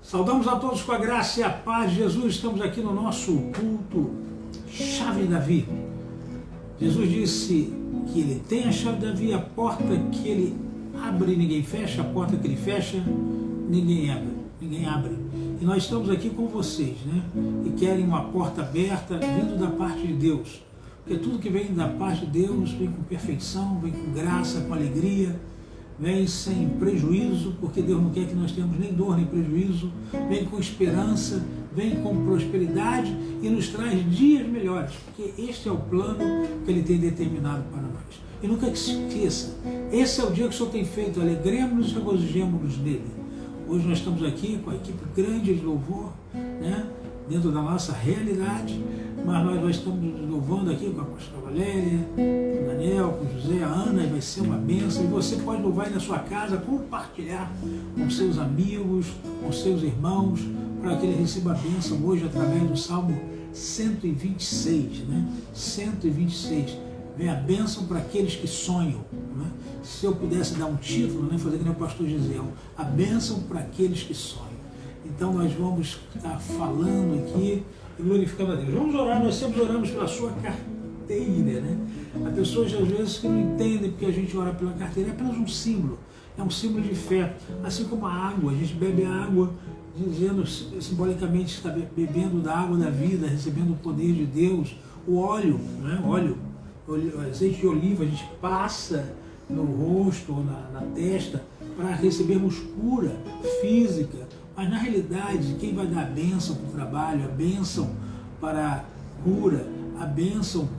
Saudamos a todos com a graça e a paz de Jesus. Estamos aqui no nosso culto Chave de Davi. Jesus disse que ele tem a chave de Davi, a porta que ele abre ninguém fecha, a porta que ele fecha ninguém abre. E nós estamos aqui com vocês, né? E querem uma porta aberta vindo da parte de Deus. Porque tudo que vem da parte de Deus vem com perfeição, vem com graça, com alegria, vem sem prejuízo, porque Deus não quer que nós tenhamos nem dor nem prejuízo, vem com esperança, vem com prosperidade e nos traz dias melhores, porque este é o plano que Ele tem determinado para nós. E nunca se esqueça, esse é o dia que o Senhor tem feito, alegremos-nos e regozijemos-nos nele. Hoje nós estamos aqui com a equipe grande de louvor, né? Dentro da nossa realidade, mas nós estamos louvando aqui com a pastora Valéria, com o Daniel, com o José, a Ana, e vai ser uma bênção. E você pode louvar aí na sua casa, compartilhar com seus amigos, com seus irmãos, para que ele receba a bênção hoje através do Salmo 126, né? 126. Vem a bênção para aqueles que sonham, né? Se eu pudesse dar um título, né? Fazer que nem o pastor Gisel, a bênção para aqueles que sonham. Então nós vamos estar falando aqui e glorificando a Deus. Vamos orar, nós sempre oramos pela sua carteira, né? Há pessoas às vezes que não entendem porque a gente ora pela carteira, é apenas um símbolo, é um símbolo de fé. Assim como a água, a gente bebe a água dizendo simbolicamente está bebendo da água da vida, recebendo o poder de Deus. O óleo, né? Óleo, azeite de oliva, a gente passa no rosto ou na testa para recebermos cura física. Mas na realidade, quem vai dar a bênção para o trabalho, a bênção para a cura, a bênção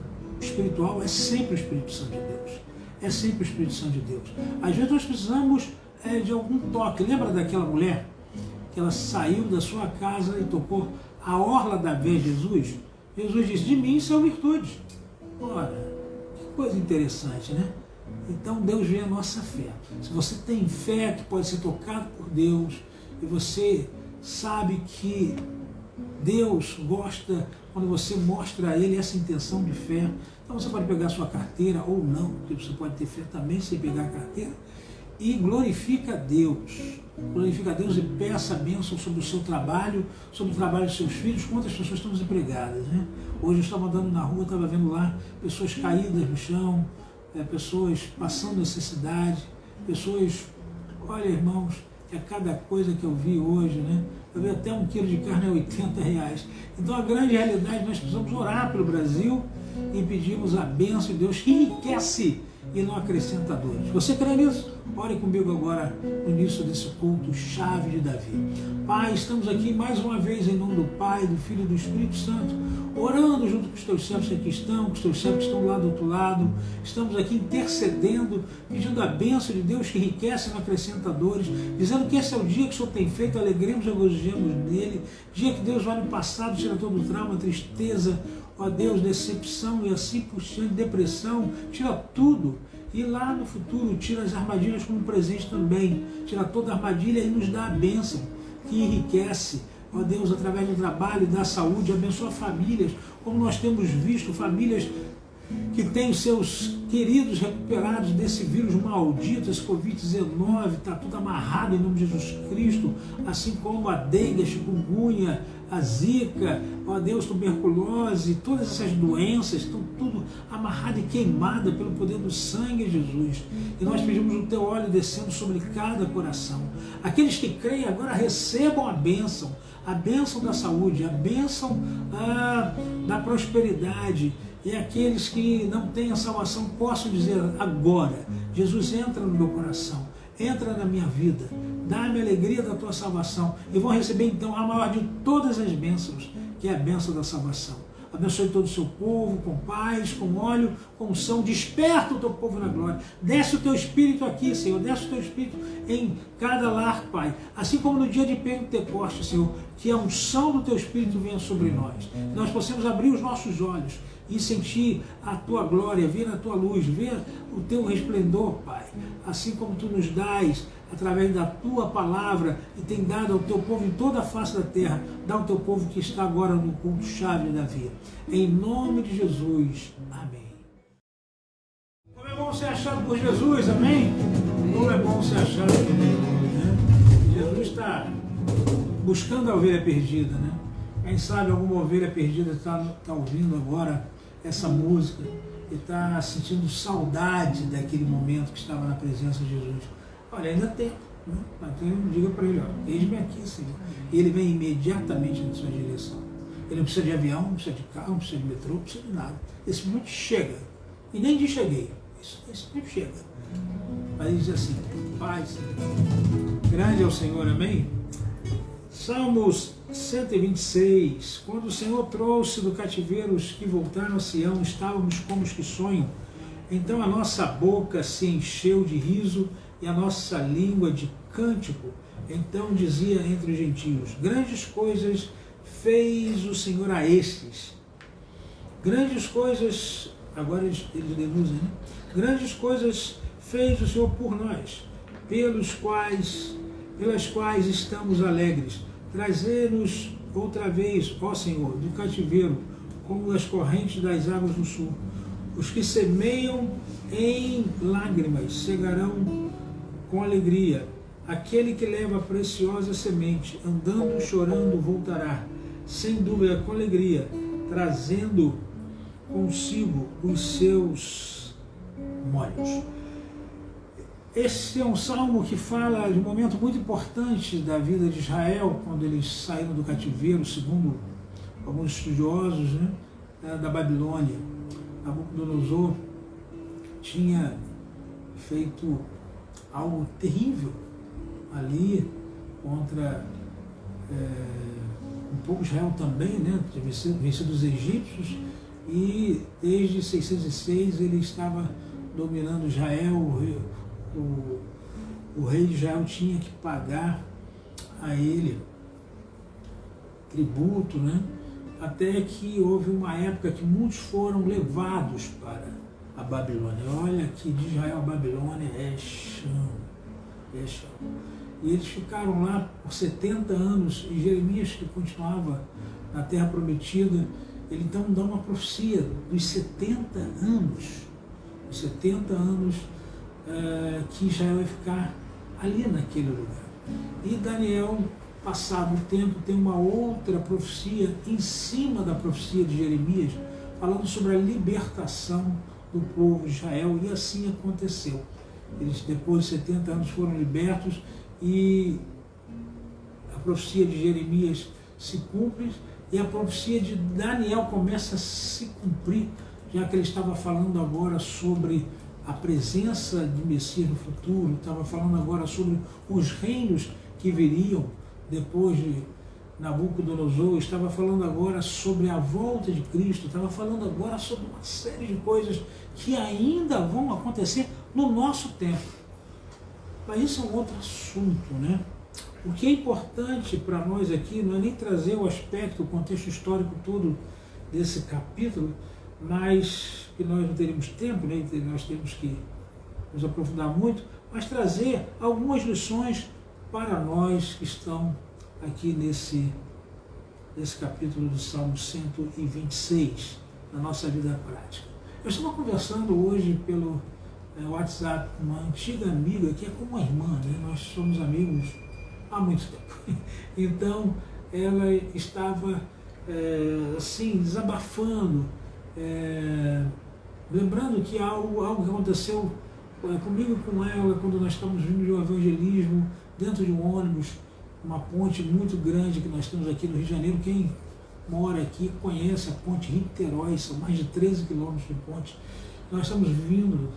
espiritual é sempre o Espírito Santo de Deus. É sempre o Espírito Santo de Deus. Às vezes nós precisamos de algum toque. Lembra daquela mulher que ela saiu da sua casa e tocou a orla da veia de Jesus? Jesus disse, de mim são virtudes. Ora, que coisa interessante, né? Então Deus vê a nossa fé. Se você tem fé que pode ser tocado por Deus, e você sabe que Deus gosta quando você mostra a Ele essa intenção de fé, então você pode pegar a sua carteira ou não, porque você pode ter fé também sem pegar a carteira, e glorifica a Deus. Glorifica a Deus e peça a bênção sobre o seu trabalho, sobre o trabalho dos seus filhos. Quantas pessoas estão desempregadas, né? Hoje eu estava andando na rua, estava vendo lá pessoas caídas no chão, pessoas passando necessidade, pessoas, olha irmãos, é cada coisa que eu vi hoje, né? Eu vi até 1 quilo de carne a R$80. Então a grande realidade, nós precisamos orar pelo Brasil e pedirmos a bênção de Deus que enriquece e não acrescenta dores. Você crê nisso? Ore comigo agora no início desse culto Chave de Davi. Pai, estamos aqui mais uma vez em nome do Pai, do Filho e do Espírito Santo, orando junto com os teus servos que aqui estão, com os teus servos que estão lá do outro lado. Estamos aqui intercedendo, pedindo a bênção de Deus que enriquece e não acrescenta dores, dizendo que esse é o dia que o Senhor tem feito, alegremos e regozijemos nele, dia que Deus vai no passado, tira todo o trauma, tristeza, ó Deus, decepção e assim por diante, depressão, tira tudo. E lá no futuro tira as armadilhas como presente também, tira toda a armadilha e nos dá a bênção que enriquece, ó Deus, através do trabalho, da saúde, abençoa famílias, como nós temos visto, famílias que têm seus queridos recuperados desse vírus maldito, esse Covid-19, está tudo amarrado em nome de Jesus Cristo, assim como a dengue, a chikungunya, a zika, ó Deus, tuberculose, todas essas doenças estão tudo amarrado e queimado pelo poder do sangue de Jesus. E nós pedimos o teu óleo descendo sobre cada coração. Aqueles que creem agora recebam a bênção da saúde, a bênção da prosperidade. E aqueles que não têm a salvação possam dizer agora, Jesus, entra no meu coração, entra na minha vida, dá-me a alegria da tua salvação, e vão receber então a maior de todas as bênçãos, que é a bênção da salvação. Abençoe todo o seu povo com paz, com óleo, com unção, desperta o teu povo na glória, desce o teu Espírito aqui, Senhor, desce o teu Espírito em cada lar, Pai, assim como no dia de Pentecostes, Senhor, que a unção do teu Espírito venha sobre nós, nós possamos abrir os nossos olhos e sentir a tua glória, ver a tua luz, ver o teu resplendor, Pai, assim como tu nos dás através da tua palavra e tem dado ao teu povo em toda a face da terra, dá ao teu povo que está agora no culto Chave de Davi. Em nome de Jesus. Amém. Como é bom ser achado por Jesus, amém? Como é bom ser achado por Jesus, né? Jesus está buscando a ovelha perdida, né? Quem sabe alguma ovelha perdida está ouvindo agora essa música e está sentindo saudade daquele momento que estava na presença de Jesus. Olha, ainda tem, né? Então diga para ele, ó, eis-me aqui, Senhor. E ele vem imediatamente na sua direção. Ele não precisa de avião, não precisa de carro, não precisa de metrô, não precisa de nada. Esse momento chega. E nem diz cheguei. Esse momento chega. Mas ele diz assim, paz, grande é o Senhor, amém? Salmos 126. Quando o Senhor trouxe do cativeiro os que voltaram a Sião, estávamos como os que sonham. Então a nossa boca se encheu de riso e a nossa língua de cântico. Então dizia entre os gentios, grandes coisas fez o Senhor a estes. Grandes coisas, agora eles denúnciam, né? Grandes coisas fez o Senhor por nós, pelas quais estamos alegres. Trazer-nos outra vez, ó Senhor, do cativeiro, como as correntes das águas do sul. Os que semeiam em lágrimas cegarão com alegria. Aquele que leva a preciosa semente, andando, chorando, voltará, sem dúvida com alegria, trazendo consigo os seus molhos. Esse é um salmo que fala de um momento muito importante da vida de Israel, quando eles saíram do cativeiro, segundo alguns estudiosos, né, da Babilônia. Nabucodonosor tinha feito algo terrível ali contra um pouco Israel também, né, tinha vencido os egípcios, e desde 606 ele estava dominando Israel. O rei de Israel tinha que pagar a ele tributo, né? Até que houve uma época que muitos foram levados para a Babilônia. Olha que de Israel a Babilônia é chão, é chão. E eles ficaram lá por 70 anos, e Jeremias, que continuava na Terra Prometida, ele então dá uma profecia dos 70 anos, os 70 anos que Israel vai ficar ali naquele lugar. E Daniel, passado o tempo, tem uma outra profecia em cima da profecia de Jeremias, falando sobre a libertação do povo de Israel, e assim aconteceu. Eles, depois de 70 anos, foram libertos, e a profecia de Jeremias se cumpre, e a profecia de Daniel começa a se cumprir, já que ele estava falando agora sobre a presença do Messias no futuro, estava falando agora sobre os reinos que viriam depois de Nabucodonosor, estava falando agora sobre a volta de Cristo, estava falando agora sobre uma série de coisas que ainda vão acontecer no nosso tempo. Mas isso é um outro assunto, né? O que é importante para nós aqui não é nem trazer o aspecto, o contexto histórico todo desse capítulo, mas que nós não teríamos tempo, né? Nós temos que nos aprofundar muito, mas trazer algumas lições para nós que estão aqui nesse capítulo do Salmo 126, na nossa vida prática. Eu estava conversando hoje pelo WhatsApp com uma antiga amiga que é como uma irmã, né? Nós somos amigos há muito tempo. Então, ela estava assim, desabafando, lembrando que algo que aconteceu comigo e com ela quando nós estávamos vindo de um evangelismo dentro de um ônibus, uma ponte muito grande que nós temos aqui no Rio de Janeiro. Quem mora aqui conhece a ponte Rio-Niterói, são mais de 13 quilômetros de ponte. Nós estamos vindo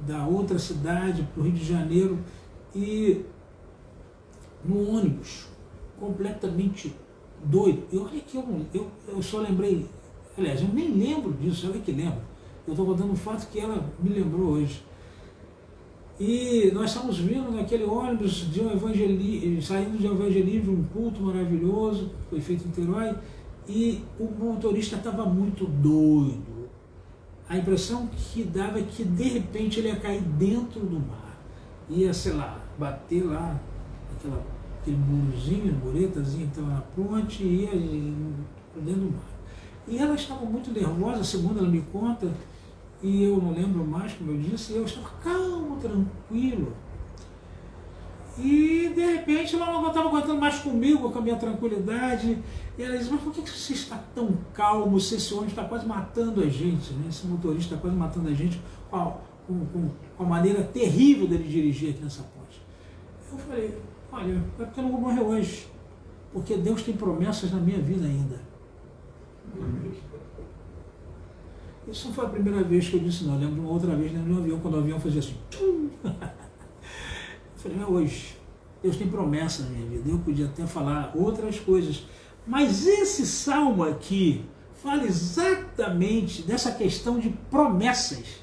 da outra cidade para o Rio de Janeiro, e no ônibus, completamente doido. E olha que eu só lembrei, aliás, eu nem lembro disso, ela que lembra. Eu estou contando um fato que ela me lembrou hoje. E nós estamos vindo naquele ônibus de um evangelismo, saindo de um evangelismo, um culto maravilhoso, foi feito em Niterói, e o motorista estava muito doido. A impressão que dava é que de repente ele ia cair dentro do mar, ia, sei lá, bater lá, aquele murozinho, muretazinha que estava na ponte, e ia dentro do mar. E ela estava muito nervosa, segundo ela me conta, e eu não lembro mais, como eu disse, e eu estava calmo, tranquilo. E de repente ela não estava aguentando mais comigo, com a minha tranquilidade. E ela disse, mas por que você está tão calmo se esse ônibus está quase matando a gente, né? Esse motorista está quase matando a gente com a maneira terrível dele dirigir aqui nessa ponte. Eu falei, olha, é porque eu não vou morrer hoje, porque Deus tem promessas na minha vida ainda. Isso não foi a primeira vez que eu disse, não. Eu lembro de uma outra vez dentro de um avião, quando o avião fazia assim. Tchum. Eu falei, é hoje. Deus tem promessa na minha vida. Eu podia até falar outras coisas. Mas esse salmo aqui fala exatamente dessa questão de promessas.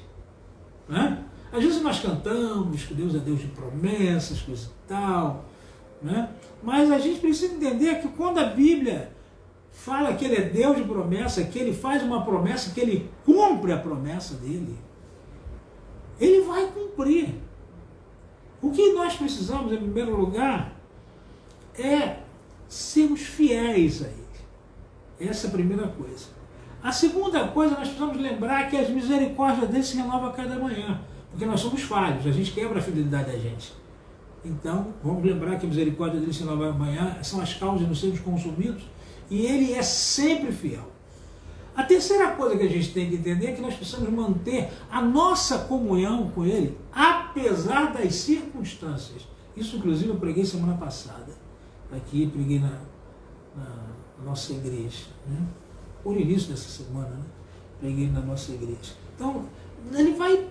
Né? Às vezes nós cantamos que Deus é Deus de promessas, coisa e tal. Né? Mas a gente precisa entender que quando a Bíblia fala que Ele é Deus de promessa, que Ele faz uma promessa, que Ele cumpre a promessa dEle, Ele vai cumprir. O que nós precisamos, em primeiro lugar, é sermos fiéis a Ele. Essa é a primeira coisa. A segunda coisa, nós precisamos lembrar que as misericórdias dele se renovam a cada manhã, porque nós somos falhos, a gente quebra a fidelidade da gente. Então, vamos lembrar que a misericórdia dele se renova amanhã, são as causas de não sermos consumidos, e ele é sempre fiel. A terceira coisa que a gente tem que entender é que nós precisamos manter a nossa comunhão com ele, apesar das circunstâncias. Isso, inclusive, eu preguei semana passada. Aqui, preguei na nossa igreja. Né? Por início dessa semana, né? Preguei na nossa igreja. Então, ele vai,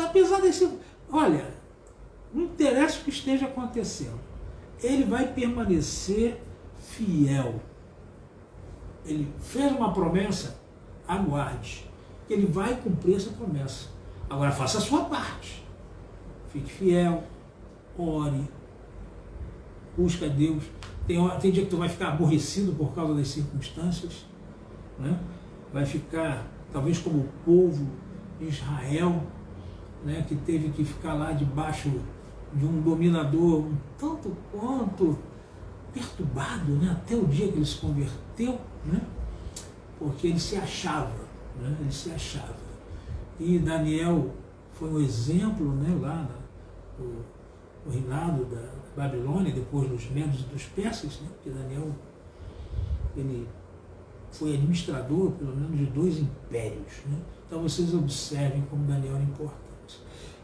apesar desse... Olha, não interessa o que esteja acontecendo, ele vai permanecer fiel. Ele fez uma promessa, aguarde. Ele vai cumprir essa promessa. Agora faça a sua parte. Fique fiel, ore, busca Deus. Tem dia que tu vai ficar aborrecido por causa das circunstâncias, né? Vai ficar, talvez como o povo de Israel, né, que teve que ficar lá debaixo de um dominador um tanto quanto perturbado, né, até o dia que ele se converteu, né, porque ele se achava, né, ele se achava. E Daniel foi um exemplo, né, lá no reinado da Babilônia, depois dos Medos e dos Persas, né, porque Daniel ele foi administrador, pelo menos, de 2 impérios. Né? Então vocês observem como Daniel era importante.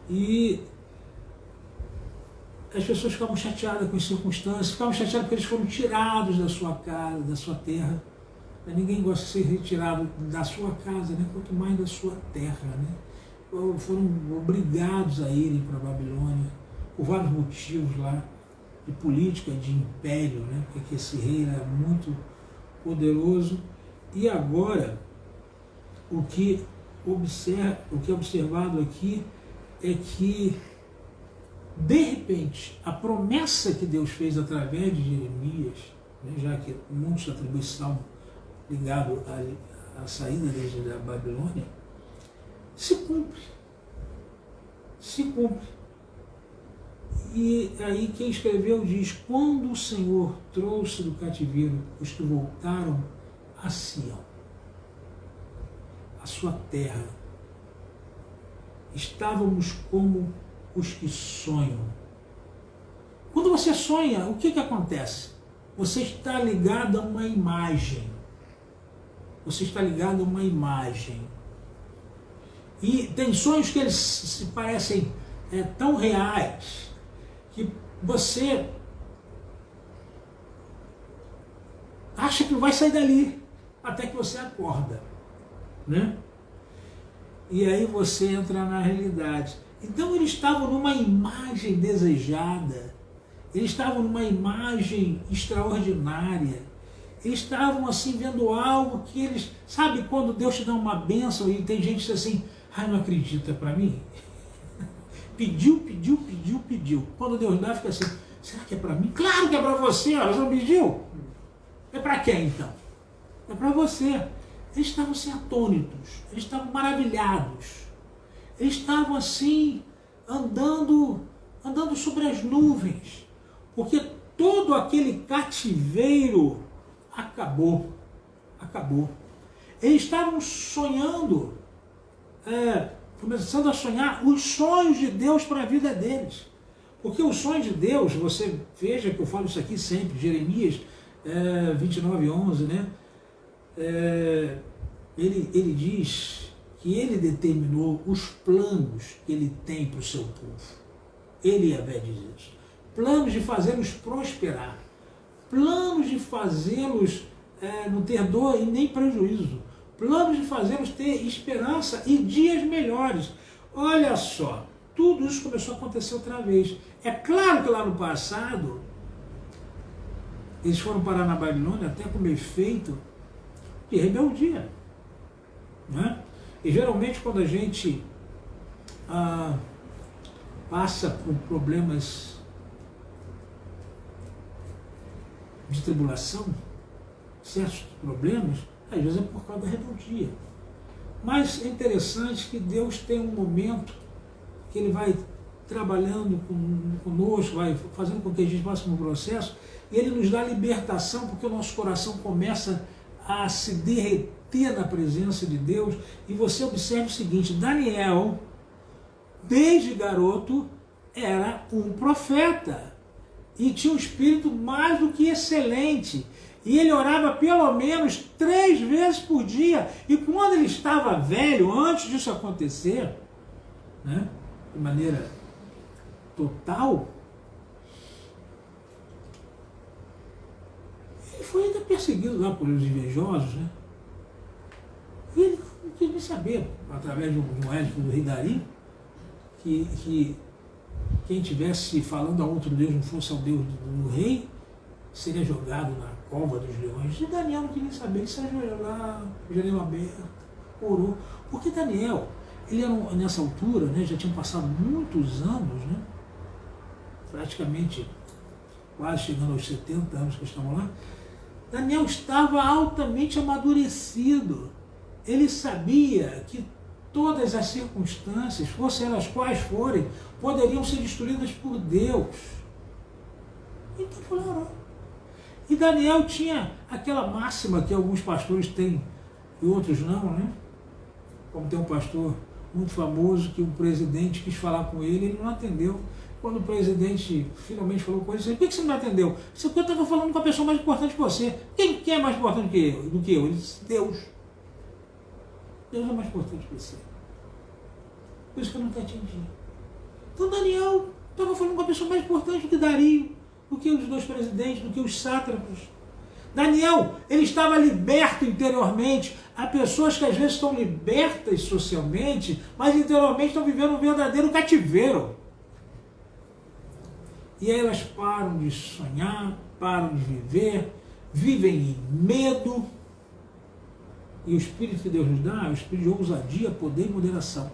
E as pessoas ficavam chateadas com as circunstâncias, ficavam chateadas porque eles foram tirados da sua casa, da sua terra. Ninguém gosta de ser retirado da sua casa, né? Quanto mais da sua terra. Né? Foram obrigados a irem para a Babilônia, por vários motivos lá, de política, de império, né? Porque esse rei era muito poderoso. E agora, o que é observado aqui é que, de repente, a promessa que Deus fez através de Jeremias, né, já que muitos atribuem salmo ligado à saída da Babilônia, se cumpre. Se cumpre. E aí quem escreveu diz, quando o Senhor trouxe do cativeiro os que voltaram a Sião, a sua terra, estávamos como os que sonham. Quando você sonha, o que acontece? Você está ligado a uma imagem. Você está ligado a uma imagem. E tem sonhos que eles se parecem tão reais que você acha que vai sair dali até que você acorda, né? E aí você entra na realidade. Então eles estavam numa imagem desejada, eles estavam numa imagem extraordinária, eles estavam assim vendo algo que eles... Sabe quando Deus te dá uma bênção e tem gente que diz assim, ai, não acredita para mim? Pediu. Quando Deus dá, fica assim, será que é para mim? Claro que é para você, ó, você não pediu? É para quem então? É para você. Eles estavam assim atônitos, eles estavam maravilhados, eles estavam assim andando sobre as nuvens, porque todo aquele cativeiro acabou. Eles estavam sonhando, começando a sonhar os sonhos de Deus para a vida deles, Porque o sonho de Deus, você veja que eu falo isso aqui sempre, Jeremias 29:11, né? Ele diz que ele determinou os planos que ele tem para o seu povo. Ele, Yahvé, diz isso. Planos de fazê-los prosperar. Planos de fazê-los não ter dor e nem prejuízo. Planos de fazê-los ter esperança e dias melhores. Olha só, tudo isso começou a acontecer outra vez. É claro que lá no passado, eles foram parar na Babilônia até com efeito de rebeldia. Né? E geralmente quando a gente passa por problemas de tribulação, certos problemas, às vezes é por causa da rebeldia. Mas é interessante que Deus tem um momento que Ele vai trabalhando conosco, vai fazendo com que a gente passe por um processo, e Ele nos dá libertação, porque o nosso coração começa a se derreter na presença de Deus. E você observa o seguinte, Daniel, desde garoto, era um profeta, e tinha um espírito mais do que excelente, e ele orava pelo menos 3 vezes por dia, e quando ele estava velho, antes disso acontecer, né, de maneira total, ele foi ainda perseguido lá por os invejosos, né? E ele não quis nem saber, através de um édipo do rei Dario, que quem estivesse falando a outro Deus não fosse ao Deus do rei, seria jogado na cova dos leões. E Daniel não queria saber, ele saiu lá, janela aberta, orou. Porque Daniel, ele era nessa altura, né, já tinham passado muitos anos, né, praticamente quase chegando aos 70 anos que estamos lá. Daniel estava altamente amadurecido. Ele sabia que todas as circunstâncias, fossem elas quais forem, poderiam ser destruídas por Deus. Então foi lá orar. E Daniel tinha aquela máxima que alguns pastores têm e outros não, né? Como tem um pastor muito famoso que o presidente quis falar com ele, ele não atendeu. Quando o presidente finalmente falou com ele, ele disse: por que você não me atendeu? Isso porque eu estava falando com a pessoa mais importante que você. Quem é mais importante do que eu? Ele disse: Deus. Deus é mais importante que você. Por isso que eu não te atendi. Então Daniel estava falando com a pessoa mais importante do que Dario, do que os 2 presidentes, do que os sátrapas. Daniel, ele estava liberto interiormente. Há pessoas que às vezes estão libertas socialmente, mas interiormente estão vivendo um verdadeiro cativeiro. E aí elas param de sonhar, param de viver, vivem em medo. E o Espírito que Deus nos dá é o Espírito de ousadia, poder e moderação.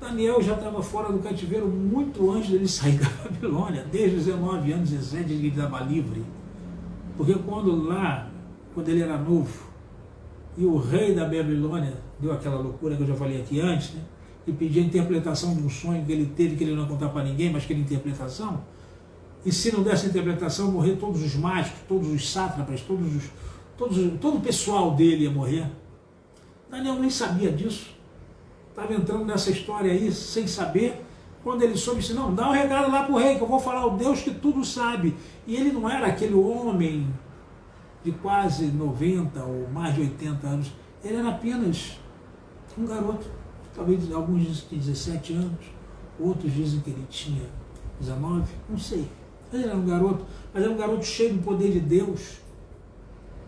Daniel já estava fora do cativeiro muito antes dele sair da Babilônia, desde os 19 anos, 17, ele estava livre. Porque quando ele era novo, e o rei da Babilônia deu aquela loucura que eu já falei aqui antes, né? E pediu a interpretação de um sonho que ele teve, que ele não ia contar para ninguém, mas que era interpretação. E se não desse interpretação, morrer todos os mágicos, todos os sátrapas, todo o pessoal dele ia morrer. Daniel nem sabia disso. Estava entrando nessa história aí sem saber. Quando ele soube, disse: não, dá um recado lá para o rei, que eu vou falar ao Deus que tudo sabe. E ele não era aquele homem de quase 90 ou mais de 80 anos. Ele era apenas um garoto. Talvez alguns dizem que 17 anos, outros dizem que ele tinha 19, não sei. Ele era um garoto, mas era um garoto cheio do poder de Deus.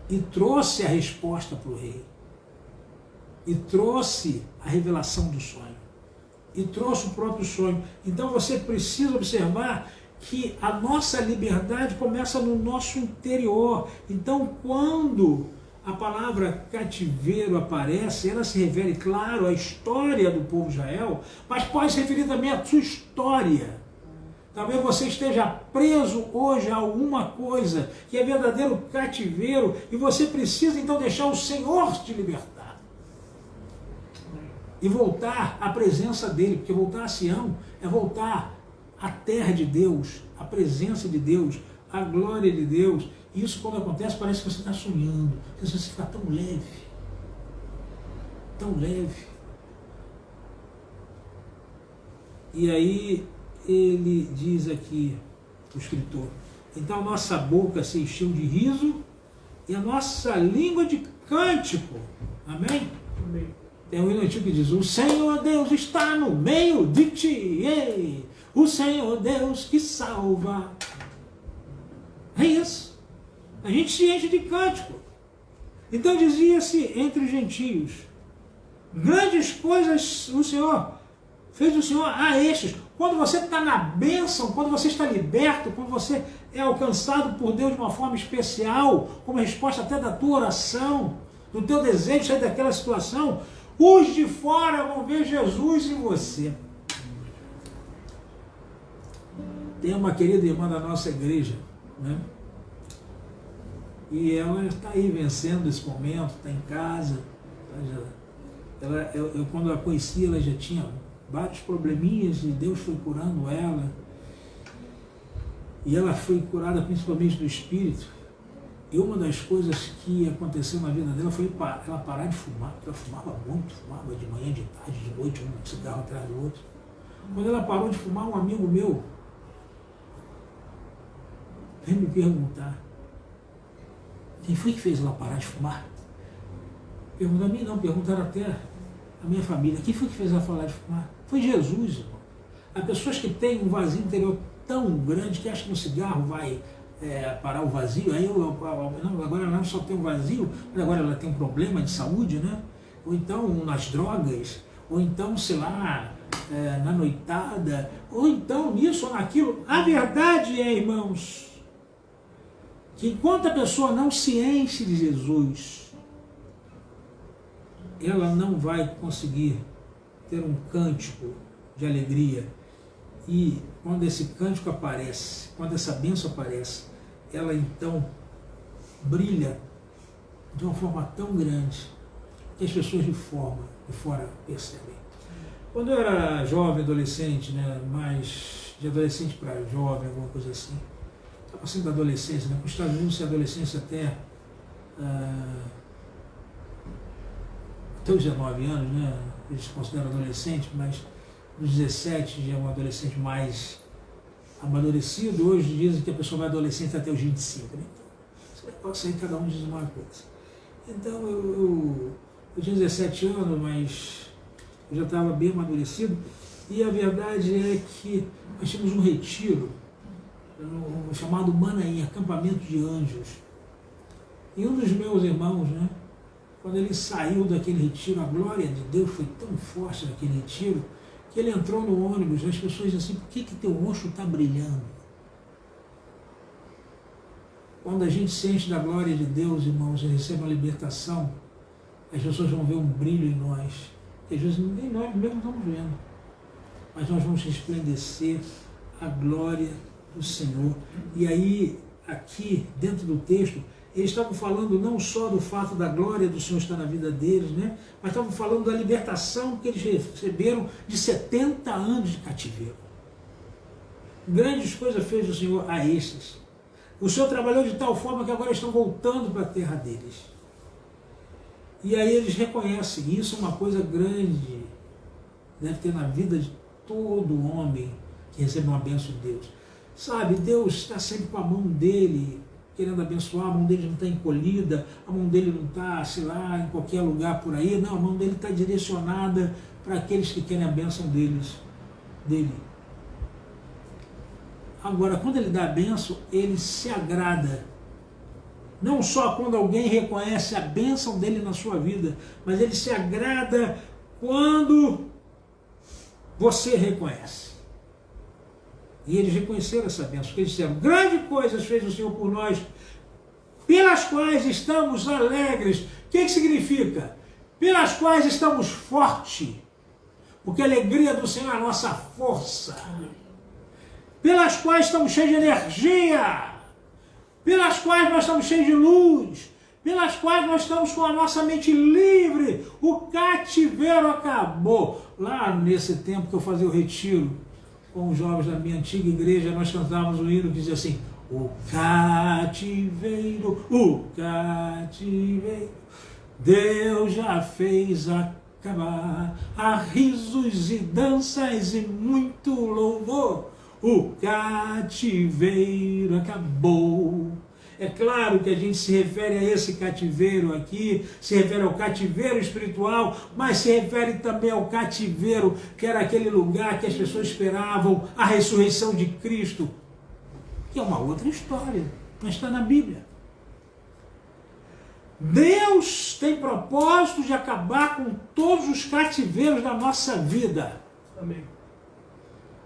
E trouxe a resposta para o rei. E trouxe a revelação do sonho. E trouxe o próprio sonho. Então você precisa observar que a nossa liberdade começa no nosso interior. Então quando a palavra cativeiro aparece, ela se refere, claro, à história do povo de Israel, mas pode se referir também à sua história. Talvez você esteja preso hoje a alguma coisa que é verdadeiro cativeiro e você precisa então deixar o Senhor te libertar. E voltar à presença dele, porque voltar a Sião é voltar à terra de Deus, à presença de Deus, à glória de Deus. E isso, quando acontece, parece que você está sonhando, que você fica tão leve, tão leve. E aí ele diz aqui, o escritor, então nossa boca se encheu de riso e a nossa língua de cântico. Amém? Amém. Tem um hino antigo que diz, o Senhor Deus está no meio de ti, ei, o Senhor Deus que salva. É isso. A gente se enche de cântico. Então dizia-se entre os gentios, grandes coisas o Senhor fez o Senhor a estes. Quando você está na bênção, quando você está liberto, quando você é alcançado por Deus de uma forma especial, como resposta até da tua oração, do teu desejo de sair daquela situação, os de fora vão ver Jesus em você. Tem uma querida irmã da nossa igreja, né? E ela está aí vencendo esse momento, está em casa. Eu, quando a conheci, ela já tinha vários probleminhas e Deus foi curando ela. E ela foi curada principalmente do espírito. E uma das coisas que aconteceu na vida dela foi ela parar de fumar. Ela fumava muito, fumava de manhã, de tarde, de noite, um cigarro atrás do outro. Quando ela parou de fumar, um amigo meu veio me perguntar, quem foi que fez ela parar de fumar? Perguntou a mim não, perguntaram até a minha família, quem foi que fez ela parar de fumar? Foi Jesus, irmão. Há pessoas que têm um vazio interior tão grande que acham que um cigarro vai parar o vazio, aí não, agora ela não só tem um vazio, mas agora ela tem um problema de saúde, né? Ou então nas drogas, ou então, sei lá, na noitada, ou então nisso ou naquilo. A verdade é, irmãos, que enquanto a pessoa não se enche de Jesus, ela não vai conseguir ter um cântico de alegria. E quando esse cântico aparece, quando essa bênção aparece, ela então brilha de uma forma tão grande que as pessoas de fora percebem. Quando eu era jovem, adolescente, né, mais de adolescente para jovem, alguma coisa assim, estava passando da adolescência, né, para os Estados Unidos, adolescência até os 19 anos, né, eles se consideram adolescente, mas nos 17 já é um adolescente mais amadurecido. Hoje dizem que a pessoa vai adolescente até os 25. Né? Então, esse negócio aí cada um diz uma coisa. Então eu tinha 17 anos, mas eu já estava bem amadurecido. E a verdade é que nós tínhamos um retiro chamado Manaim, acampamento de anjos. E um dos meus irmãos, né, quando ele saiu daquele retiro, a glória de Deus foi tão forte naquele retiro, que ele entrou no ônibus, as pessoas dizem assim, por que teu rosto está brilhando? Quando a gente se enche da glória de Deus, irmãos, e recebe uma libertação, as pessoas vão ver um brilho em nós, que às vezes nem nós mesmos estamos vendo, mas nós vamos resplandecer a glória do Senhor. E aí, aqui, dentro do texto, eles estavam falando não só do fato da glória do Senhor estar na vida deles, né? Mas estavam falando da libertação que eles receberam de 70 anos de cativeiro. Grandes coisas fez o Senhor a estes. O Senhor trabalhou de tal forma que agora estão voltando para a terra deles. E aí eles reconhecem, isso é uma coisa grande, deve ter na vida de todo homem que recebe uma bênção de Deus. Sabe, Deus está sempre com a mão dele, querendo abençoar, a mão dele não está encolhida, a mão dele não está, sei lá, em qualquer lugar por aí, não, a mão dele está direcionada para aqueles que querem a bênção dele. Agora, quando ele dá a bênção, ele se agrada, não só quando alguém reconhece a bênção dele na sua vida, mas ele se agrada quando você reconhece. E eles reconheceram essa bênção, porque eles disseram, grandes coisas fez o Senhor por nós, pelas quais estamos alegres. O que significa? Pelas quais estamos fortes, porque a alegria do Senhor é a nossa força. Pelas quais estamos cheios de energia, pelas quais nós estamos cheios de luz, pelas quais nós estamos com a nossa mente livre. O cativeiro acabou. Lá nesse tempo que eu fazia o retiro, com os jovens da minha antiga igreja, nós cantávamos um hino que dizia assim, o cativeiro, Deus já fez acabar. Há risos e danças e muito louvor. O cativeiro acabou. É claro que a gente se refere a esse cativeiro aqui, se refere ao cativeiro espiritual, mas se refere também ao cativeiro que era aquele lugar que as pessoas esperavam a ressurreição de Cristo, que é uma outra história, mas está na Bíblia. Deus tem propósito de acabar com todos os cativeiros da nossa vida. Amém.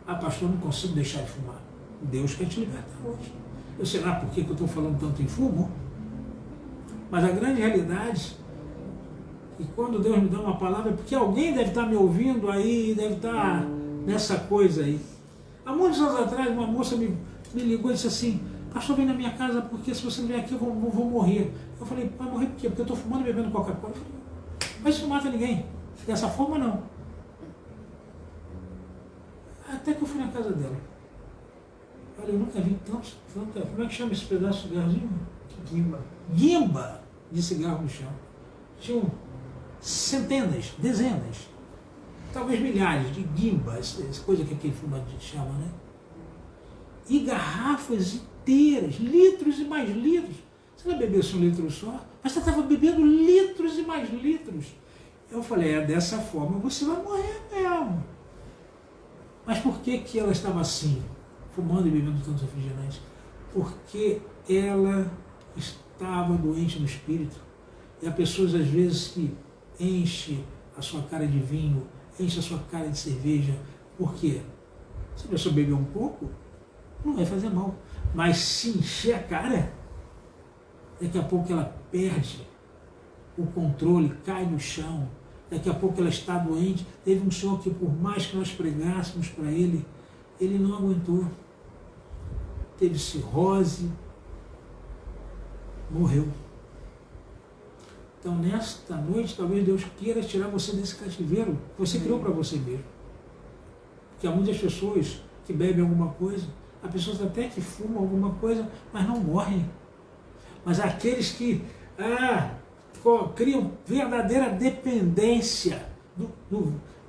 Ah, pastor, não consigo deixar de fumar. Deus quer te libertar hoje. Eu sei lá por que eu estou falando tanto em fumo, mas a grande realidade é que quando Deus me dá uma palavra é porque alguém deve estar me ouvindo aí, deve estar nessa coisa aí. Há muitos anos atrás, uma moça me ligou e disse assim: pastor, vem na minha casa porque se você não vier aqui eu vou morrer. Eu falei: vai morrer por quê? Porque eu estou fumando e bebendo Coca-Cola. Eu falei: mas isso não mata ninguém. Dessa forma, não. Até que eu fui na casa dela. Olha, eu nunca vi tanto. Como é que chama esse pedaço de cigarrinho? Guimba. Guimba de cigarro no chão. Tinham centenas, dezenas, talvez milhares de guimba, essa coisa que aquele fumante chama, né? E garrafas inteiras, litros e mais litros. Você não bebesse um litro só, mas você estava bebendo litros e mais litros. Eu falei: é dessa forma você vai morrer mesmo. Mas por que ela estava assim, fumando e bebendo tantos refrigerantes? Porque ela estava doente no espírito. E há pessoas, às vezes, que enchem a sua cara de vinho, enchem a sua cara de cerveja. Por quê? Se a pessoa beber um pouco, não vai fazer mal. Mas se encher a cara, daqui a pouco ela perde o controle, cai no chão. Daqui a pouco ela está doente. Teve um senhor que, por mais que nós pregássemos para ele, ele não aguentou. Teve cirrose, morreu. Então, nesta noite, talvez Deus queira tirar você desse cativeiro que você criou para você mesmo. Porque há muitas pessoas que bebem alguma coisa, há pessoas até que fumam alguma coisa, mas não morrem. Mas há aqueles que criam verdadeira dependência,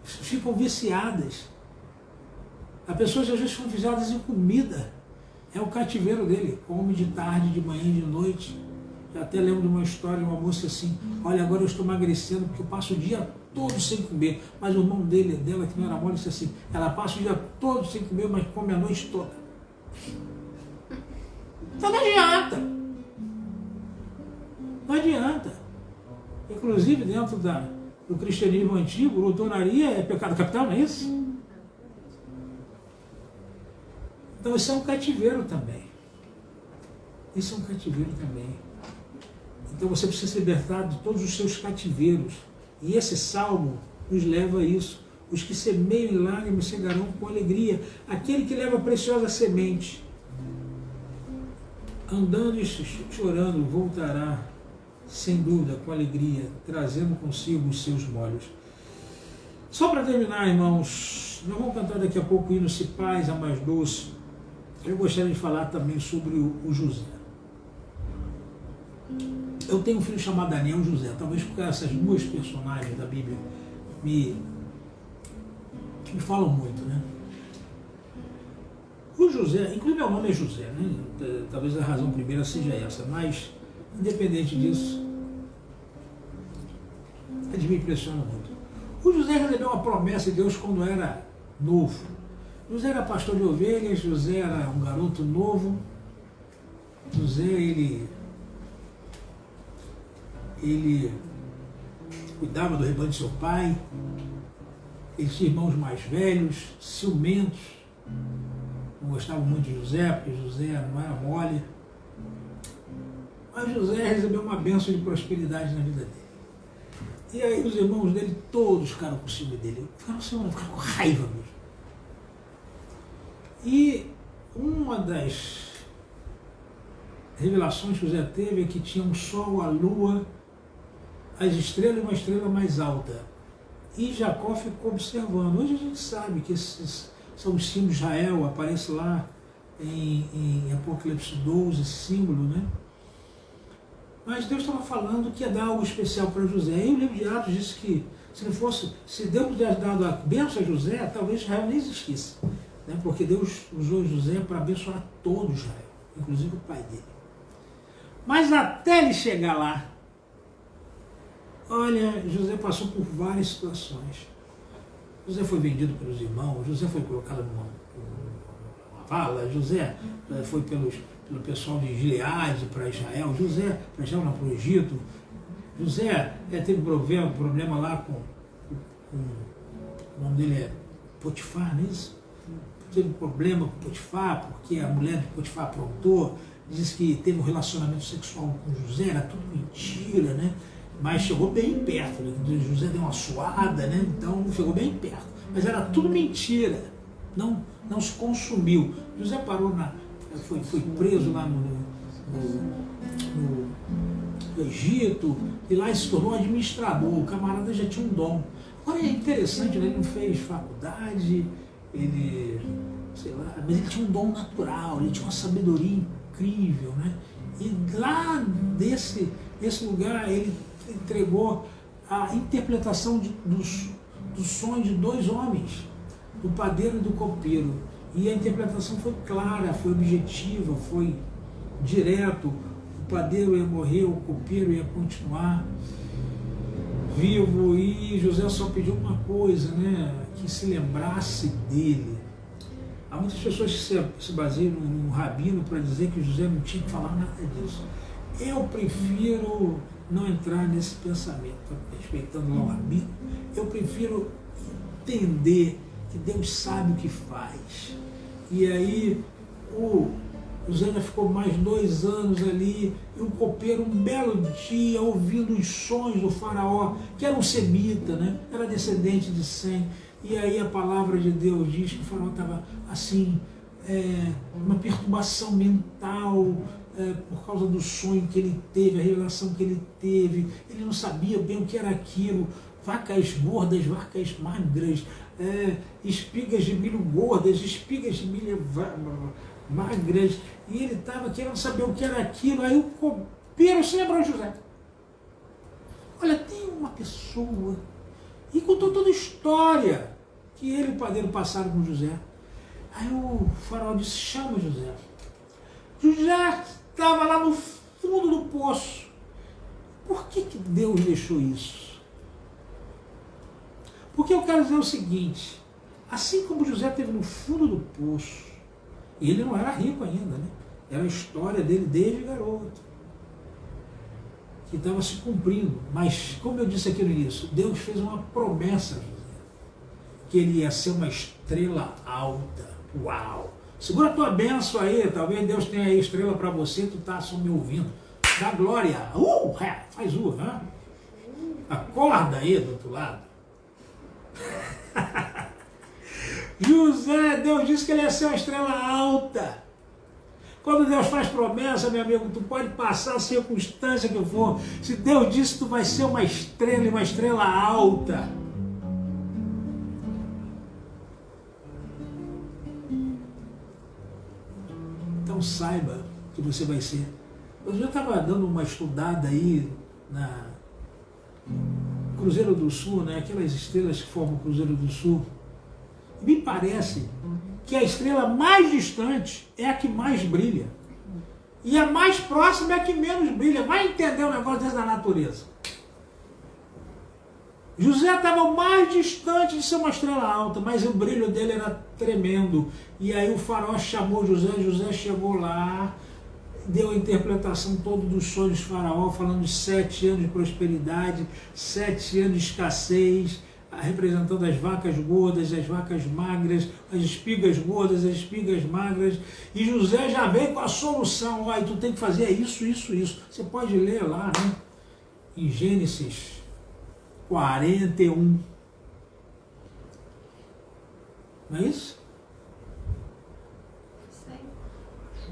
ficam viciadas. Há pessoas que às vezes ficam viciadas em comida. É o cativeiro dele. Come de tarde, de manhã, de noite. Eu até lembro de uma história de uma moça assim: olha, agora eu estou emagrecendo porque eu passo o dia todo sem comer. Mas o irmão dela, que não era mole, disse assim: ela passa o dia todo sem comer, mas come a noite toda. Então não adianta. Não adianta. Inclusive, dentro do cristianismo antigo, glutonaria é pecado capital, não é isso? Então isso é um cativeiro também. Isso é um cativeiro também. Então você precisa se libertar de todos os seus cativeiros. E esse salmo nos leva a isso. Os que semeiam em lágrimas cegarão com alegria. Aquele que leva a preciosa semente, andando e chorando, voltará, sem dúvida, com alegria, trazendo consigo os seus molhos. Só para terminar, irmãos, nós vamos cantar daqui a pouco o hino Se Paz a Mais Doce. Eu gostaria de falar também sobre o José. Eu tenho um filho chamado Daniel e José, talvez porque essas duas personagens da Bíblia me falam muito, né? O José, inclusive meu nome é José, né? Talvez a razão primeira seja essa, mas independente disso, eles me impressionam muito. O José recebeu uma promessa de Deus quando era novo. José era pastor de ovelhas, José era um garoto novo. José, ele cuidava do rebanho de seu pai. Ele tinha irmãos mais velhos, ciumentos. Não gostavam muito de José, porque José não era mole. Mas José recebeu uma bênção de prosperidade na vida dele. E aí os irmãos dele todos ficaram com ciúme dele. Ficaram com raiva mesmo. E uma das revelações que José teve é que tinha um sol, a lua, as estrelas e uma estrela mais alta. E Jacó ficou observando. Hoje a gente sabe que esses são os símbolos de Israel, aparece lá em Apocalipse 12, esse símbolo, né? Mas Deus estava falando que ia dar algo especial para José. E o livro de Atos disse que se Deus tivesse dado a bênção a José, talvez Israel nem existisse. Né? Porque Deus usou José para abençoar todo Israel, inclusive o pai dele. Mas até ele chegar lá, olha, José passou por várias situações. José foi vendido pelos irmãos, José foi colocado numa vala, José foi pelo pessoal de Gileade para Israel, José para Israel, não, para o Egito. José teve problema lá com o nome dele é Potifar, não é isso? Teve problema com Potifar, porque a mulher de Potifar aprontou, disse que teve um relacionamento sexual com José, era tudo mentira, né? Mas chegou bem perto, né? José deu uma suada, né? Então chegou bem perto. Mas era tudo mentira, não se consumiu. José parou foi preso lá no Egito, e lá se tornou administrador. O camarada já tinha um dom. Agora é interessante, né? Ele não fez faculdade, sei lá, mas ele tinha um dom natural, ele tinha uma sabedoria incrível, né? E lá desse lugar ele entregou a interpretação do sonho de dois homens, do padeiro e do copeiro. E a interpretação foi clara, foi objetiva, foi direto. O padeiro ia morrer, o copeiro ia continuar vivo, e José só pediu uma coisa, né? Que se lembrasse dele. Há muitas pessoas que se baseiam num rabino para dizer que José não tinha que falar nada disso. Eu prefiro não entrar nesse pensamento, respeitando lá o rabino. Eu prefiro entender que Deus sabe o que faz. E aí o José ficou mais 2 anos ali, e o copeiro, um belo dia, ouvindo os sonhos do faraó, que era um semita, né? Era descendente de Sem. E aí a palavra de Deus diz que o faraó estava assim, uma perturbação mental, por causa do sonho que ele teve, a revelação que ele teve. Ele não sabia bem o que era aquilo. Vacas gordas, vacas magras, espigas de milho gordas, espigas de milho magras. E ele estava querendo saber o que era aquilo. Aí o copeiro se lembrou de José. Olha, tem uma pessoa. E contou toda a história que ele e o padeiro passaram com José. Aí o faraó disse: chama José. José estava lá no fundo do poço. Por que Deus deixou isso? Porque eu quero dizer o seguinte: assim como José esteve no fundo do poço, e ele não era rico ainda, né? Era a história dele desde garoto, que estava se cumprindo. Mas, como eu disse aqui no início, Deus fez uma promessa a José, que ele ia ser uma estrela alta. Uau! Segura a tua bênção aí, talvez Deus tenha aí estrela para você, tu está só me ouvindo. Dá glória! Faz né? Acorda aí do outro lado. José, Deus disse que ele ia ser uma estrela alta. Quando Deus faz promessa, meu amigo, tu pode passar a circunstância que for. Se Deus disse que tu vai ser uma estrela e uma estrela alta. Então saiba que você vai ser. Eu já estava dando uma estudada aí na Cruzeiro do Sul, né? Aquelas estrelas que formam o Cruzeiro do Sul. Me parece que a estrela mais distante é a que mais brilha. E a mais próxima é a que menos brilha. Vai entender um negócio desse da natureza. José estava mais distante de ser uma estrela alta, mas o brilho dele era tremendo. E aí o faraó chamou José chegou lá, deu a interpretação toda dos sonhos do faraó, falando de 7 anos de prosperidade, 7 anos de escassez, representando as vacas gordas, as vacas magras, as espigas gordas, as espigas magras. E José já veio com a solução: olha, tu tem que fazer isso, isso, isso. Você pode ler lá, né? Em Gênesis 41. Não é isso?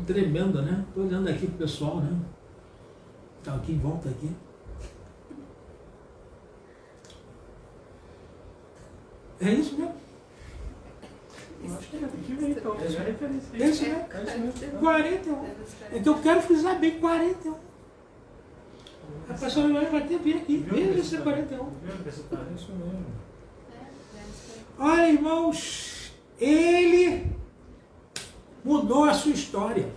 Tremenda, né? Estou olhando aqui pro pessoal, né? Está aqui em volta aqui. É isso mesmo? Eu acho que é isso mesmo. 41. É que eu quero frisar bem 41. A pastora vai ter vir aqui, veja 41. Isso mesmo. Olha, irmãos, ele mudou a sua história.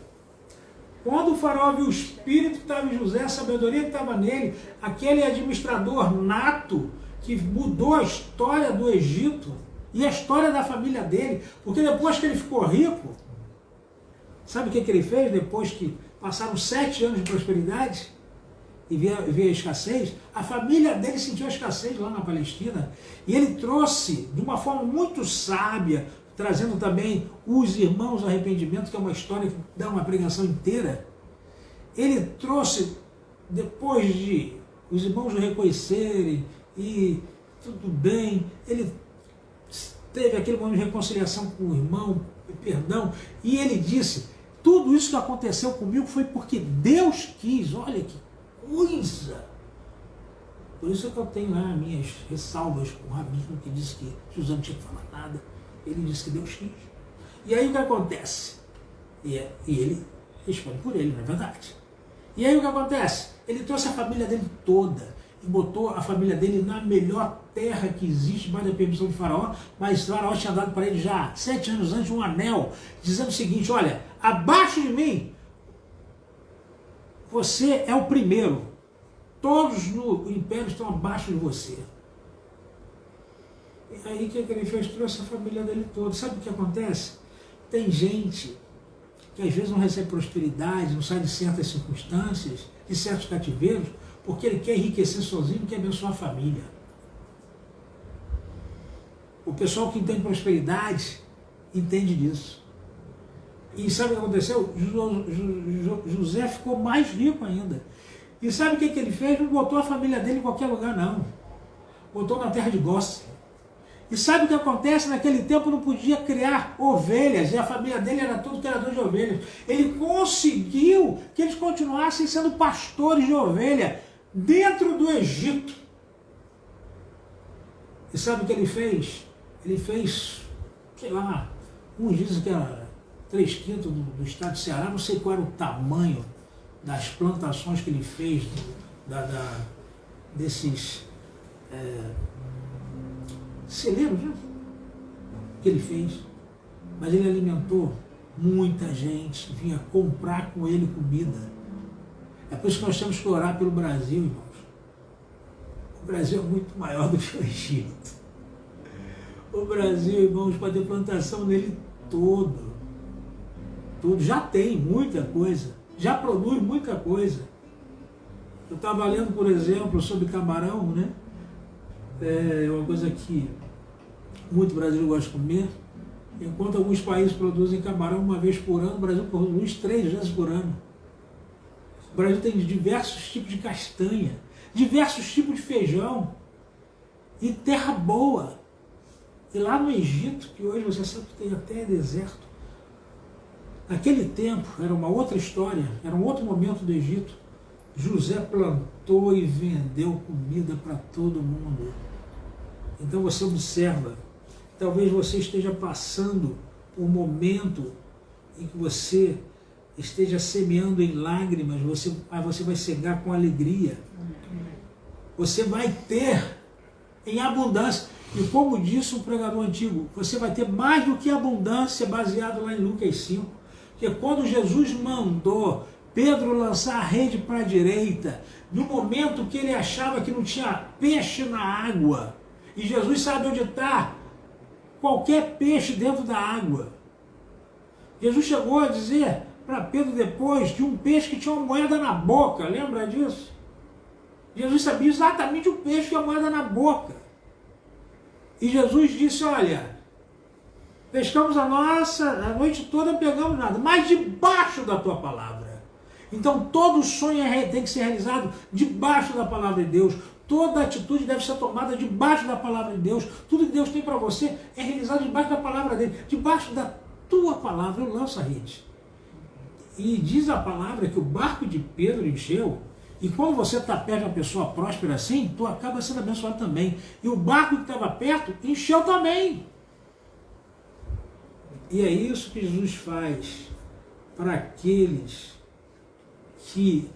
Quando o faraó viu o espírito que estava em José, a sabedoria que estava nele, aquele administrador nato que mudou a história do Egito e a história da família dele, porque depois que ele ficou rico, sabe o que ele fez depois que passaram 7 anos de prosperidade e veio a escassez? A família dele sentiu a escassez lá na Palestina e ele trouxe de uma forma muito sábia, trazendo também os irmãos ao arrependimento, que é uma história que dá uma pregação inteira. Ele trouxe, depois de os irmãos o reconhecerem e tudo bem, ele teve aquele momento de reconciliação com o irmão, perdão, e ele disse, tudo isso que aconteceu comigo foi porque Deus quis. Olha que coisa! Por isso que eu tenho lá minhas ressalvas com o rabino que disse que José não tinha que falar nada. Ele disse que Deus quis. E aí o que acontece? E ele responde por ele, não é verdade? E aí o que acontece? Ele trouxe a família dele toda e botou a família dele na melhor terra que existe, mais da permissão de Faraó, mas Faraó tinha dado para ele já 7 anos antes um anel, dizendo o seguinte, olha, abaixo de mim, você é o primeiro, todos no império estão abaixo de você. E aí o que ele fez? Trouxe a família dele toda. Sabe o que acontece? Tem gente que às vezes não recebe prosperidade, não sai de certas circunstâncias, de certos cativeiros, porque ele quer enriquecer sozinho, não quer abençoar a família. O pessoal que entende prosperidade entende disso. E sabe o que aconteceu? José ficou mais rico ainda. E sabe o que ele fez? Não botou a família dele em qualquer lugar, não. Botou na terra de Gósen. E sabe o que acontece? Naquele tempo não podia criar ovelhas, e a família dele era todo criador de ovelhas. Ele conseguiu que eles continuassem sendo pastores de ovelha dentro do Egito. E sabe o que ele fez? Ele fez, sei lá, uns dizem que era 3/5 do estado de Ceará, não sei qual era o tamanho das plantações que ele fez, desses celeiros, né? Que ele fez. Mas ele alimentou muita gente, vinha comprar com ele comida. É por isso que nós temos que orar pelo Brasil, irmãos. O Brasil é muito maior do que o Egito. O Brasil, irmãos, pode ter plantação nele todo. Tudo. Já tem muita coisa. Já produz muita coisa. Eu estava lendo, por exemplo, sobre camarão, né? É uma coisa que muito brasileiro gosta de comer. Enquanto alguns países produzem camarão uma vez por ano, o Brasil produz 3 vezes por ano. O Brasil tem diversos tipos de castanha, diversos tipos de feijão e terra boa. E lá no Egito, que hoje você sabe que tem até deserto, naquele tempo era uma outra história, era um outro momento do Egito. José plantou e vendeu comida para todo mundo. Então você observa, talvez você esteja passando por um momento em que você esteja semeando em lágrimas, mas você vai cegar com alegria. Você vai ter em abundância. E como disse um pregador antigo, você vai ter mais do que abundância, baseado lá em Lucas 5. Porque quando Jesus mandou Pedro lançar a rede para a direita, no momento que ele achava que não tinha peixe na água, e Jesus sabe onde está qualquer peixe dentro da água. Jesus chegou a dizer para Pedro depois de um peixe que tinha uma moeda na boca, lembra disso? Jesus sabia exatamente o peixe que tinha a moeda na boca. E Jesus disse, olha, pescamos a noite toda, não pegamos nada, mas debaixo da tua palavra. Então todo sonho tem que ser realizado debaixo da palavra de Deus. Toda atitude deve ser tomada debaixo da palavra de Deus. Tudo que Deus tem para você é realizado debaixo da palavra dele. Debaixo da tua palavra eu lanço a rede. E diz a palavra que o barco de Pedro encheu. E quando você está perto de uma pessoa próspera assim, tu acaba sendo abençoado também. E o barco que estava perto encheu também. E é isso que Jesus faz para aqueles que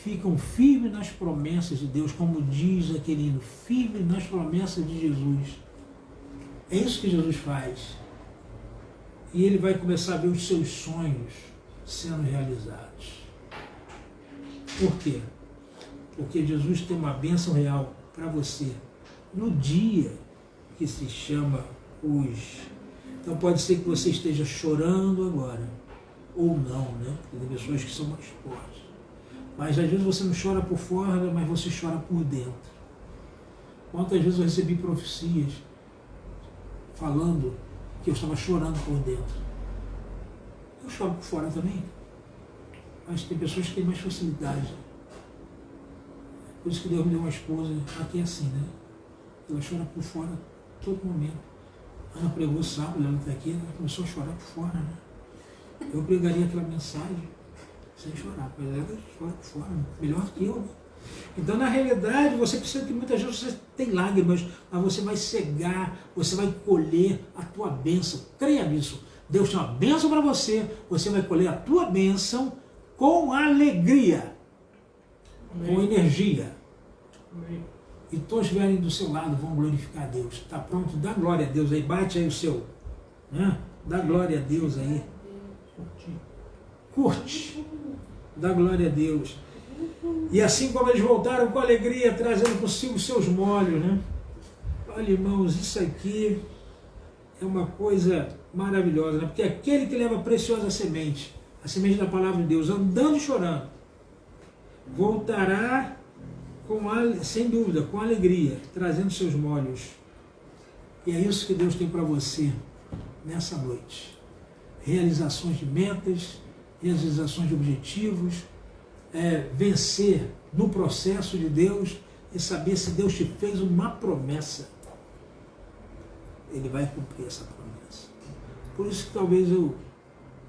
ficam firmes nas promessas de Deus, como diz aquele hino, firmes nas promessas de Jesus. É isso que Jesus faz. E ele vai começar a ver os seus sonhos sendo realizados. Por quê? Porque Jesus tem uma bênção real para você no dia que se chama hoje. Então pode ser que você esteja chorando agora, ou não, né? Tem pessoas que são mais fortes. Mas às vezes você não chora por fora, mas você chora por dentro. Quantas vezes eu recebi profecias falando que eu estava chorando por dentro. Eu choro por fora também, mas tem pessoas que têm mais facilidade. Por isso que Deus me deu uma esposa aqui assim, né? Ela chora por fora todo momento. Ana pregou sábado, ela está aqui, ela começou a chorar por fora, né? Eu pregaria aquela mensagem sem chorar, mas ela chora por fora, melhor que eu, né? Então, na realidade, você precisa que muitas vezes você tem lágrimas, mas você vai cegar, você vai colher a tua bênção. Creia nisso. Deus tem uma bênção para você, você vai colher a tua bênção com alegria, Amém. Com energia. Amém. E todos que estiverem do seu lado vão glorificar a Deus. Está pronto? Dá glória a Deus aí, bate aí o seu, né? Dá glória a Deus aí. Curte. Dá glória a Deus. E assim como eles voltaram com alegria, trazendo consigo seus molhos, né? Olha, irmãos, isso aqui é uma coisa maravilhosa, né? Porque aquele que leva a preciosa semente, a semente da palavra de Deus, andando e chorando, voltará sem dúvida, com alegria, trazendo seus molhos. E é isso que Deus tem para você nessa noite. Realizações de metas, realizações de objetivos, vencer no processo de Deus e saber se Deus te fez uma promessa, Ele vai cumprir essa promessa. Por isso que talvez eu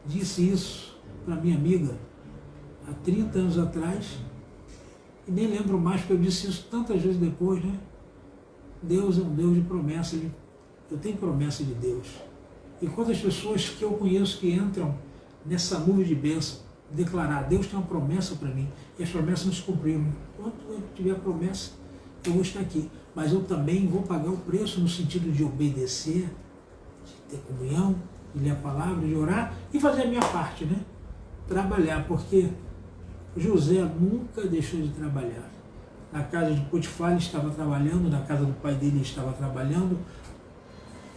disse isso para minha amiga há 30 anos atrás e nem lembro mais, porque eu disse isso tantas vezes depois, né? Deus é um Deus de promessa, eu tenho promessa de Deus. E quantas pessoas que eu conheço que entram nessa nuvem de bênção, declarar, Deus tem uma promessa para mim, e as promessas não se cumpriram. Enquanto eu tiver a promessa, eu vou estar aqui. Mas eu também vou pagar o preço no sentido de obedecer, de ter comunhão, de ler a palavra, de orar e fazer a minha parte, né? Trabalhar, porque José nunca deixou de trabalhar. Na casa de Potifar ele estava trabalhando, na casa do pai dele ele estava trabalhando,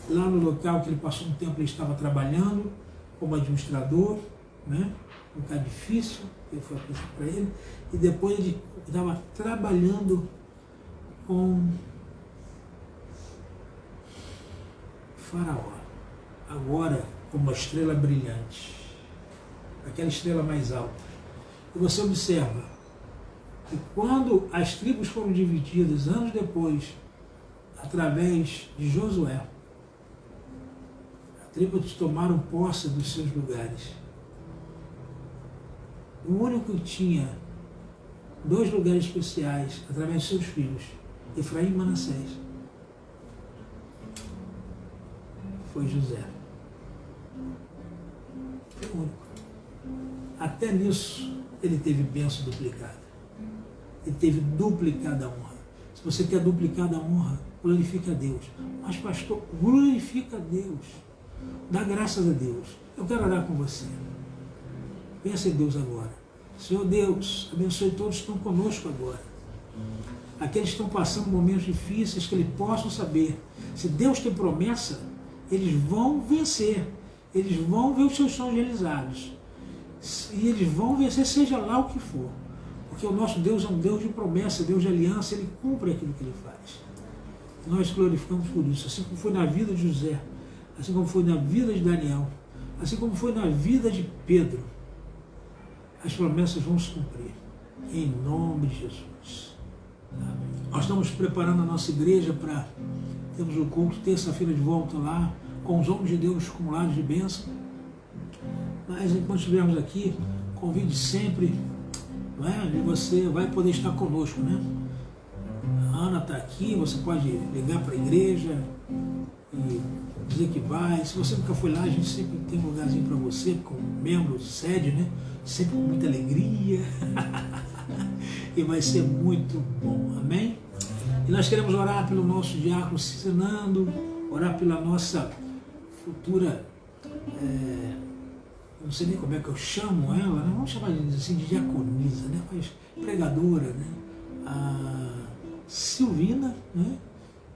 lá no local que ele passou um tempo ele estava trabalhando como administrador, né? Um bocado difícil, que foi apresentar para ele, e depois ele estava trabalhando com Faraó, agora como uma estrela brilhante, aquela estrela mais alta. E você observa que quando as tribos foram divididas anos depois, através de Josué, as tribos tomaram posse dos seus lugares. O único que tinha 2 lugares especiais através de seus filhos, Efraim e Manassés, foi José. Foi o único. Até nisso ele teve bênção duplicada. Ele teve duplicada a honra. Se você quer duplicada a honra, glorifica a Deus. Mas pastor, glorifica a Deus. Dá graças a Deus. Eu quero orar com você. Pensa em Deus agora. Senhor Deus, abençoe todos que estão conosco agora. Aqueles que estão passando momentos difíceis, que eles possam saber. Se Deus tem promessa, eles vão vencer. Eles vão ver os seus sonhos realizados. E eles vão vencer, seja lá o que for. Porque o nosso Deus é um Deus de promessa, Deus de aliança, Ele cumpre aquilo que Ele faz. Nós glorificamos por isso. Assim como foi na vida de José, assim como foi na vida de Daniel, assim como foi na vida de Pedro, as promessas vão se cumprir. Em nome de Jesus. Amém. Nós estamos preparando a nossa igreja para termos o culto terça-feira de volta lá, com os homens de Deus acumulados de bênção. Mas enquanto estivermos aqui, convide sempre, não é? E você vai poder estar conosco, né? A Ana está aqui, você pode ligar para a igreja e dizer que vai. Se você nunca foi lá, a gente sempre tem um lugarzinho para você, como membro, sede, né? Sempre com muita alegria. e vai ser muito bom. Amém? E nós queremos orar pelo nosso diácono Cicinando, orar pela nossa futura, não sei nem como é que eu chamo ela, né? Vamos chamar assim de diaconisa, né? Mas pregadora, né? A Silvina, né?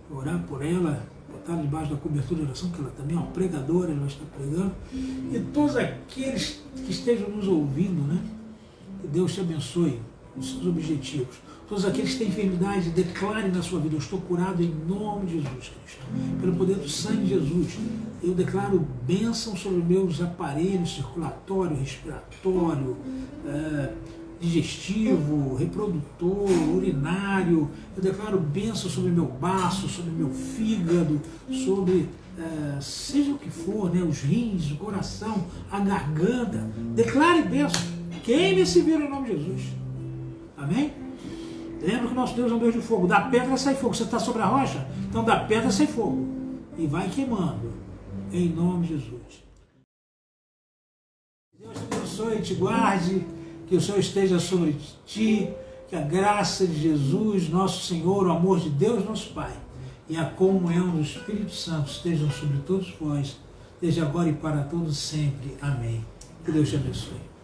Orar por ela, botar debaixo da cobertura de oração, que ela também é uma pregadora, ela está pregando. E todos aqueles que estejam nos ouvindo, né? Que Deus te abençoe nos seus objetivos. Todos aqueles que têm enfermidade, declarem na sua vida: eu estou curado em nome de Jesus Cristo. Pelo poder do sangue de Jesus, eu declaro bênção sobre meus aparelhos circulatório, respiratório, digestivo, reprodutor, urinário. Eu declaro bênção sobre meu baço, sobre meu fígado, sobre seja o que for, né, os rins, o coração, a garganta. Declare bênção. Queime esse vírus em nome de Jesus. Amém? Lembra que o nosso Deus é um Deus de fogo. Da pedra sai fogo. Você está sobre a rocha? Então da pedra sai fogo. E vai queimando. Em nome de Jesus. Deus te abençoe e te guarde. Que o Senhor esteja sobre ti. Que a graça de Jesus, nosso Senhor, o amor de Deus, nosso Pai, e a comunhão do Espírito Santo estejam sobre todos vós, desde agora e para todos sempre. Amém. Que Deus te abençoe.